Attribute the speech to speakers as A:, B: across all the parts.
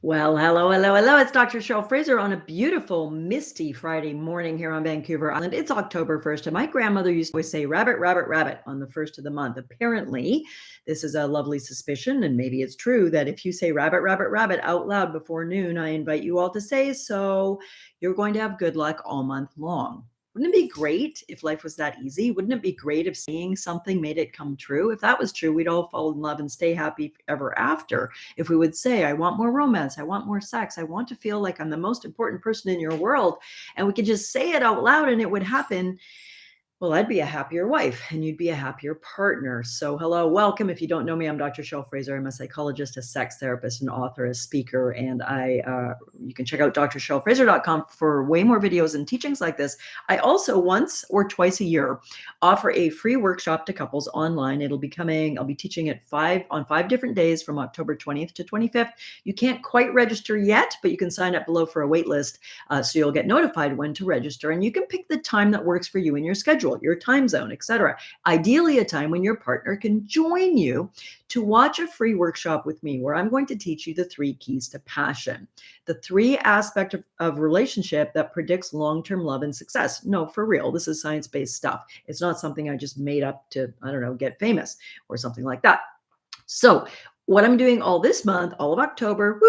A: Well, hello, hello, hello. It's Dr. Cheryl Fraser on a beautiful, misty Friday morning here on Vancouver Island. It's October 1st, and my grandmother used to always say rabbit, rabbit, rabbit on the first of the month. Apparently, this is a lovely suspicion, and maybe it's true that if you say rabbit, rabbit, rabbit out loud before noon, I invite you all to say so. You're going to have good luck all month long. Wouldn't it be great if life was that easy? Wouldn't it be great if saying something made it come true? If that was true, we'd all fall in love and stay happy ever after. If we would say, I want more romance, I want more sex, I want to feel like I'm the most important person in your world, and we could just say it out loud and it would happen, well, I'd be a happier wife and you'd be a happier partner. So, hello, welcome. If you don't know me, I'm Dr. Cheryl Fraser. I'm a psychologist, a sex therapist, an author, a speaker, and you can check out drcherylfraser.com for way more videos and teachings like this. I also once or twice a year offer a free workshop to couples online. I'll be teaching it on 5 different days from October 20th to 25th. You can't quite register yet, but you can sign up below for a wait list, so you'll get notified when to register, and you can pick the time that works for you in your schedule, your time zone, etc. Ideally, a time when your partner can join you to watch a free workshop with me where I'm going to teach you the 3 keys to passion, the 3 aspects of relationship that predicts long-term love and success. No, for real, this is science-based stuff. It's not something I just made up to, I don't know, get famous or something like that. So what I'm doing all this month, all of October,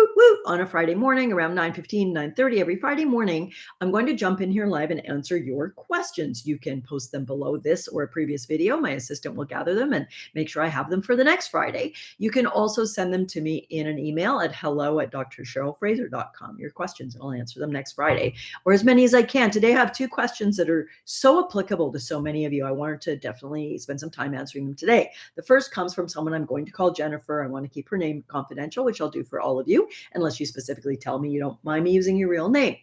A: on a Friday morning around 9:15, 9:30 every Friday morning, I'm going to jump in here live and answer your questions. You can post them below this or a previous video. My assistant will gather them and make sure I have them for the next Friday. You can also send them to me in an email at hello@drcherylfraser.com, your questions, and I'll answer them next Friday, or as many as I can. Today I have 2 questions that are so applicable to so many of you. I wanted to definitely spend some time answering them today. The first comes from someone I'm going to call Jennifer. I want to keep her name confidential, which I'll do for all of you, unless you specifically tell me you don't mind me using your real name.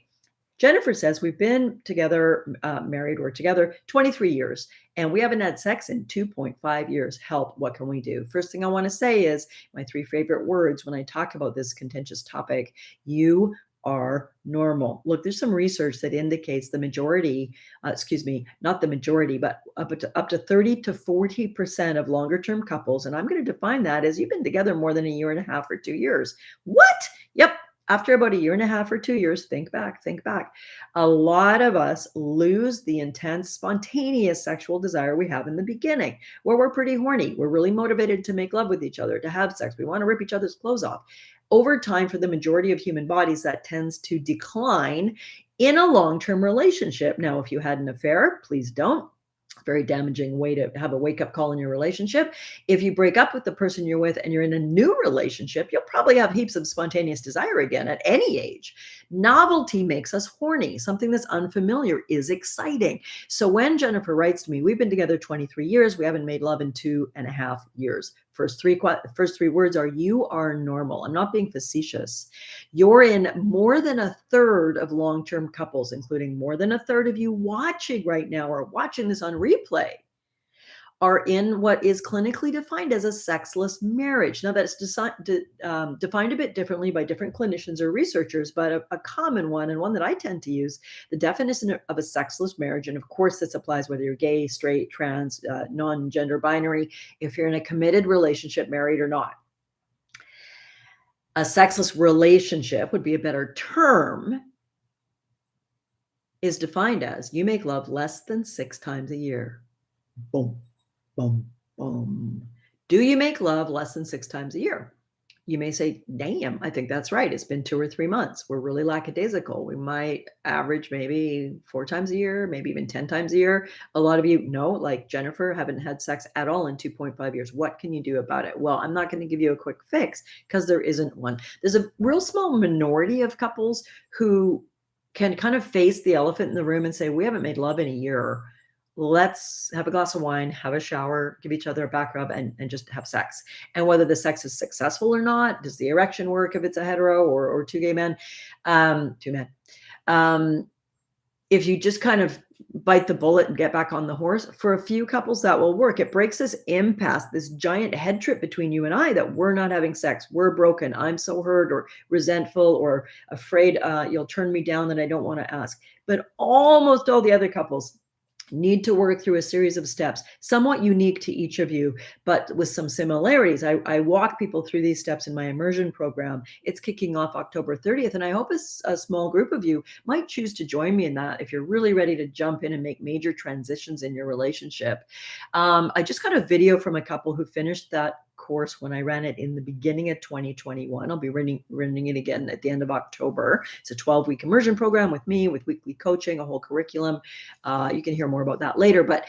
A: Jennifer says, we've been together, married or together 23 years, and we haven't had sex in 2.5 years. Help, what can we do? First thing I want to say is my 3 favorite words when I talk about this contentious topic: you are normal. Look, there's some research that indicates the majority, not the majority, but up to 30 to 40% of longer term couples, and I'm going to define that as you've been together more than a year and a half or 2 years. What? Yep. After about a year and a half or 2 years, think back. A lot of us lose the intense, spontaneous sexual desire we have in the beginning, where we're pretty horny. We're really motivated to make love with each other, to have sex. We want to rip each other's clothes off. Over time, for the majority of human bodies, that tends to decline in a long-term relationship. Now, if you had an affair, please don't. Very damaging way to have a wake-up call in your relationship. If you break up with the person you're with and you're in a new relationship, you'll probably have heaps of spontaneous desire again at any age. Novelty makes us horny. Something that's unfamiliar is exciting. So when Jennifer writes to me, we've been together 23 years, we haven't made love in 2.5 years. First three words are, you are normal. I'm not being facetious. You're in more than a third of long-term couples, including more than a third of you watching right now or watching this on replay, are in what is clinically defined as a sexless marriage. Now, that's defined a bit differently by different clinicians or researchers, but a common one, and one that I tend to use, the definition of a sexless marriage, and of course this applies whether you're gay, straight, trans, non-gender binary, if you're in a committed relationship, married or not. A sexless relationship would be a better term, is defined as you make love less than 6 times a year. Boom, boom, boom. Do you make love less than 6 times a year? You may say, damn, I think that's right. It's been 2 or 3 months. We're really lackadaisical. We might average maybe 4 times a year, maybe even 10 times a year. A lot of you know, like Jennifer, haven't had sex at all in 2.5 years. What can you do about it? Well, I'm not going to give you a quick fix because there isn't one. There's a real small minority of couples who can kind of face the elephant in the room and say, we haven't made love in a year. Let's have a glass of wine, have a shower, give each other a back rub, and just have sex. And whether the sex is successful or not, does the erection work if it's a hetero or 2 gay men, 2 men. If you just kind of bite the bullet and get back on the horse, for a few couples that will work. It breaks this impasse, this giant head trip between you and I, that we're not having sex, we're broken, I'm so hurt or resentful or afraid you'll turn me down that I don't want to ask. But almost all the other couples, need to work through a series of steps, somewhat unique to each of you, but with some similarities. I walk people through these steps in my immersion program. It's kicking off October 30th, and I hope a small group of you might choose to join me in that if you're really ready to jump in and make major transitions in your relationship. I just got a video from a couple who finished that course when I ran it in the beginning of 2021. I'll be running it again at the end of October. It's a 12-week immersion program with me, with weekly coaching, a whole curriculum. You can hear more about that later. But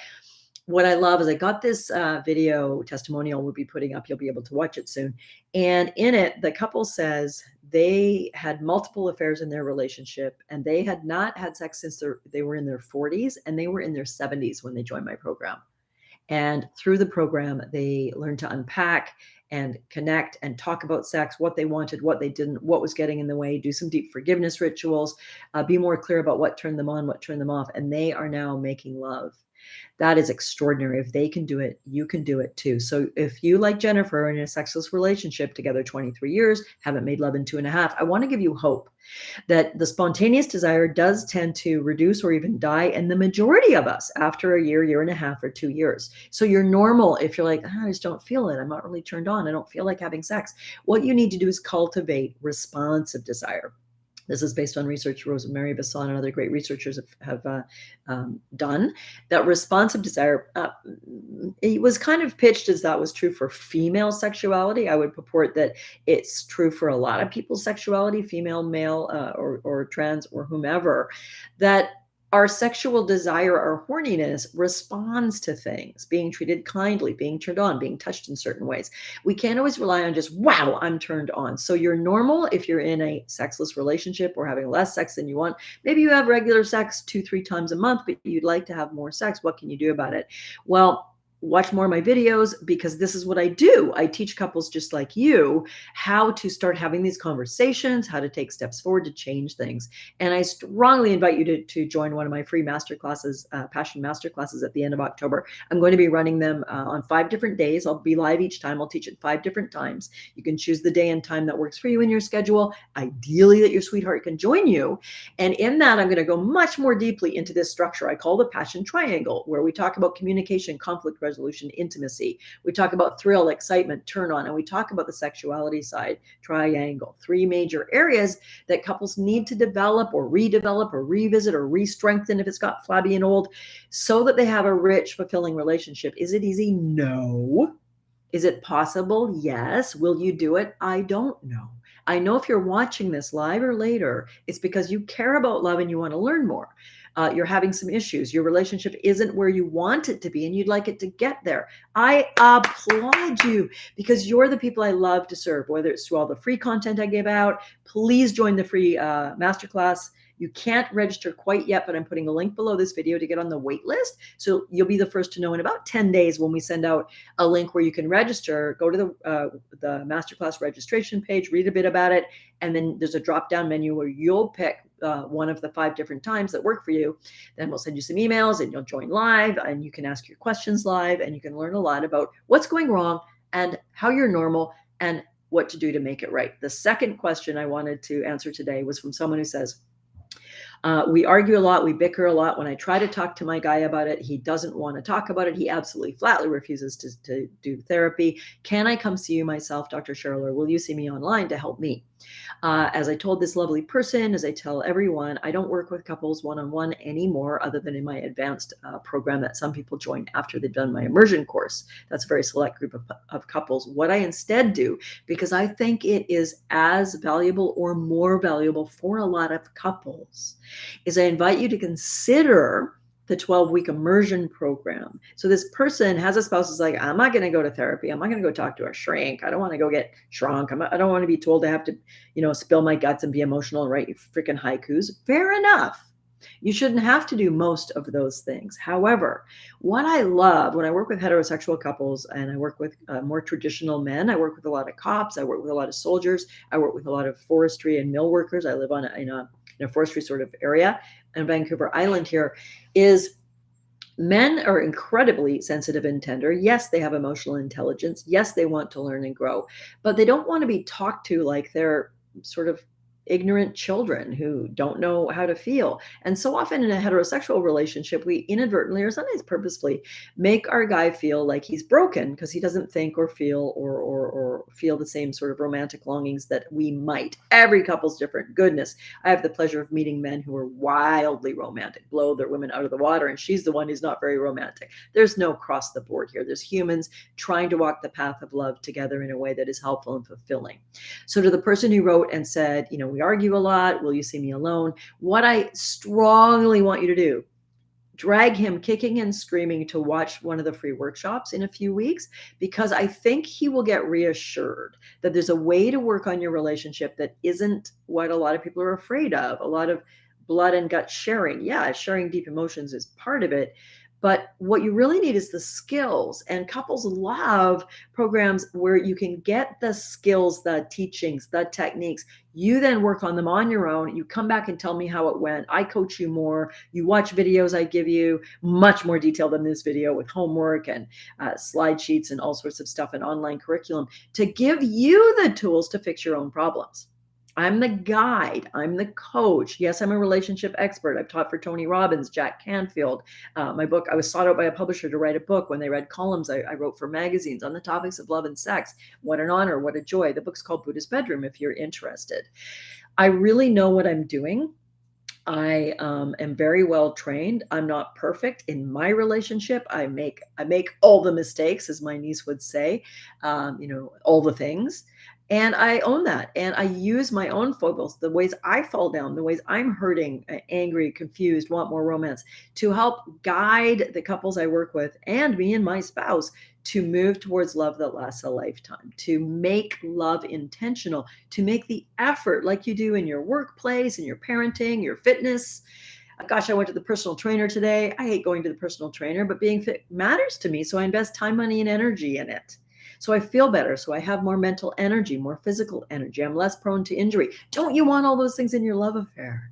A: what I love is I got this video testimonial we'll be putting up. You'll be able to watch it soon. And in it, the couple says they had multiple affairs in their relationship, and they had not had sex since they were in their 40s, and they were in their 70s when they joined my program. And through the program, they learned to unpack and connect and talk about sex, what they wanted, what they didn't, what was getting in the way, do some deep forgiveness rituals, be more clear about what turned them on, what turned them off. And they are now making love. That is extraordinary. If they can do it, you can do it too. So if you, like Jennifer, are in a sexless relationship together 23 years, haven't made love in 2.5, I want to give you hope that the spontaneous desire does tend to reduce or even die in the majority of us after a year and a half, or 2 years. So you're normal if you're like, I just don't feel it. I'm not really turned on. I don't feel like having sex. What you need to do is cultivate responsive desire. This is based on research Rosemary Basson and other great researchers have done. That responsive desire, it was kind of pitched as that was true for female sexuality. I would purport that it's true for a lot of people's sexuality, female, male, or trans, or whomever, that our sexual desire, our horniness, responds to things, being treated kindly, being turned on, being touched in certain ways. We can't always rely on just, wow, I'm turned on. So you're normal if you're in a sexless relationship or having less sex than you want. Maybe you have regular sex 2-3 times a month, but you'd like to have more sex. What can you do about it? Well, watch more of my videos, because this is what I do. I teach couples just like you how to start having these conversations, how to take steps forward to change things. And I strongly invite you to join one of my free masterclasses, passion masterclasses at the end of October. I'm going to be running them on 5 different days. I'll be live each time. I'll teach it 5 different times. You can choose the day and time that works for you in your schedule. Ideally, that your sweetheart can join you. And in that, I'm going to go much more deeply into this structure I call the passion triangle, where we talk about communication, conflict resolution, intimacy. We talk about thrill, excitement, turn on, and we talk about the sexuality side, triangle. 3 major areas that couples need to develop or redevelop or revisit or re-strengthen if it's got flabby and old, so that they have a rich, fulfilling relationship. Is it easy? No. Is it possible? Yes. Will you do it? I don't know. I know if you're watching this live or later, it's because you care about love and you want to learn more. You're having some issues. Your relationship isn't where you want it to be, and you'd like it to get there. I applaud you, because you're the people I love to serve, whether it's through all the free content I give out. Please join the free masterclass. You can't register quite yet, but I'm putting a link below this video to get on the wait list. So you'll be the first to know in about 10 days when we send out a link where you can register. Go to the masterclass registration page, read a bit about it, and then there's a drop-down menu where you'll pick one of the 5 different times that work for you. Then we'll send you some emails, and you'll join live, and you can ask your questions live, and you can learn a lot about what's going wrong and how you're normal and what to do to make it right. The second question I wanted to answer today was from someone who says, we argue a lot. We bicker a lot. When I try to talk to my guy about it, he doesn't want to talk about it. He absolutely flatly refuses to do therapy. Can I come see you myself, Dr. Cheryl, or will you see me online to help me? As I told this lovely person, as I tell everyone, I don't work with couples one-on-one anymore, other than in my advanced program that some people join after they've done my immersion course. That's a very select group of couples. What I instead do, because I think it is as valuable or more valuable for a lot of couples, is I invite you to consider the 12-week immersion program. So this person has a spouse who's like, I'm not going to go to therapy. I'm not going to go talk to a shrink. I don't want to go get shrunk. I don't want to be told I have to, spill my guts and be emotional and write freaking haikus. Fair enough. You shouldn't have to do most of those things. However, what I love when I work with heterosexual couples and I work with more traditional men, I work with a lot of cops, I work with a lot of soldiers, I work with a lot of forestry and mill workers. I live in a forestry sort of area in Vancouver Island here, is men are incredibly sensitive and tender. Yes, they have emotional intelligence. Yes, they want to learn and grow, but they don't want to be talked to like they're sort of ignorant children who don't know how to feel. And so often in a heterosexual relationship, we inadvertently or sometimes purposefully make our guy feel like he's broken because he doesn't think or feel or feel the same sort of romantic longings that we might. Every couple's different. Goodness, I have the pleasure of meeting men who are wildly romantic, blow their women out of the water, and she's the one who's not very romantic. There's no cross the board here. There's humans trying to walk the path of love together in a way that is helpful and fulfilling. So to the person who wrote and said, we argue a lot, will you see me alone? What I strongly want you to do, drag him kicking and screaming to watch one of the free workshops in a few weeks, because I think he will get reassured that there's a way to work on your relationship that isn't what a lot of people are afraid of. A lot of blood and gut sharing. Yeah, sharing deep emotions is part of it. But what you really need is the skills. And couples love programs where you can get the skills, the teachings, the techniques. You then work on them on your own. You come back and tell me how it went. I coach you more. You watch videos I give you, much more detail than this video, with homework and slide sheets and all sorts of stuff, and online curriculum to give you the tools to fix your own problems. I'm the guide. I'm the coach. Yes, I'm a relationship expert. I've taught for Tony Robbins, Jack Canfield. My book, I was sought out by a publisher to write a book when they read columns I wrote for magazines on the topics of love and sex. What an honor, what a joy. The book's called Buddha's Bedroom, if you're interested. I really know what I'm doing. I am very well trained. I'm not perfect in my relationship. I make all the mistakes, as my niece would say, all the things. And I own that. And I use my own foibles, the ways I fall down, the ways I'm hurting, angry, confused, want more romance, to help guide the couples I work with and me and my spouse to move towards love that lasts a lifetime, to make love intentional, to make the effort like you do in your workplace, in your parenting, your fitness. Gosh, I went to the personal trainer today. I hate going to the personal trainer, but being fit matters to me. So I invest time, money, and energy in it. So I feel better. So I have more mental energy, more physical energy. I'm less prone to injury. Don't you want all those things in your love affair?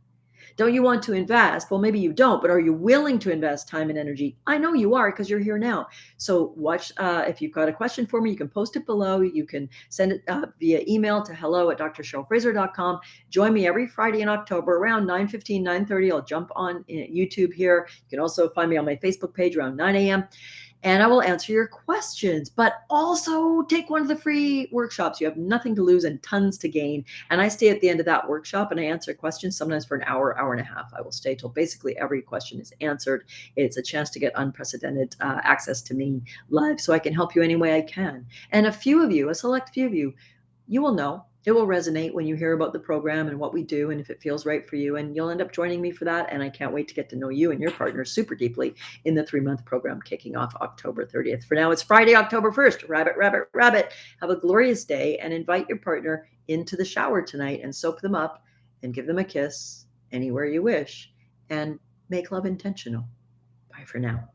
A: Don't you want to invest? Well, maybe you don't, but are you willing to invest time and energy? I know you are, because you're here now. So watch, if you've got a question for me, you can post it below. You can send it via email to hello@drcherylfraser.com. Join me every Friday in October around 9:15, 9:30. I'll jump on YouTube here. You can also find me on my Facebook page around 9 a.m. and I will answer your questions, but also take one of the free workshops. You have nothing to lose and tons to gain. And I stay at the end of that workshop and I answer questions, sometimes for an hour, hour and a half. I will stay till basically every question is answered. It's a chance to get unprecedented access to me live, so I can help you any way I can. And a select few of you, you will know. It will resonate when you hear about the program and what we do, and if it feels right for you, and you'll end up joining me for that. And I can't wait to get to know you and your partner super deeply in the 3-month program kicking off October 30th. For now, it's Friday, October 1st. Rabbit, rabbit, rabbit. Have a glorious day, and invite your partner into the shower tonight and soap them up and give them a kiss anywhere you wish, and make love intentional. Bye for now.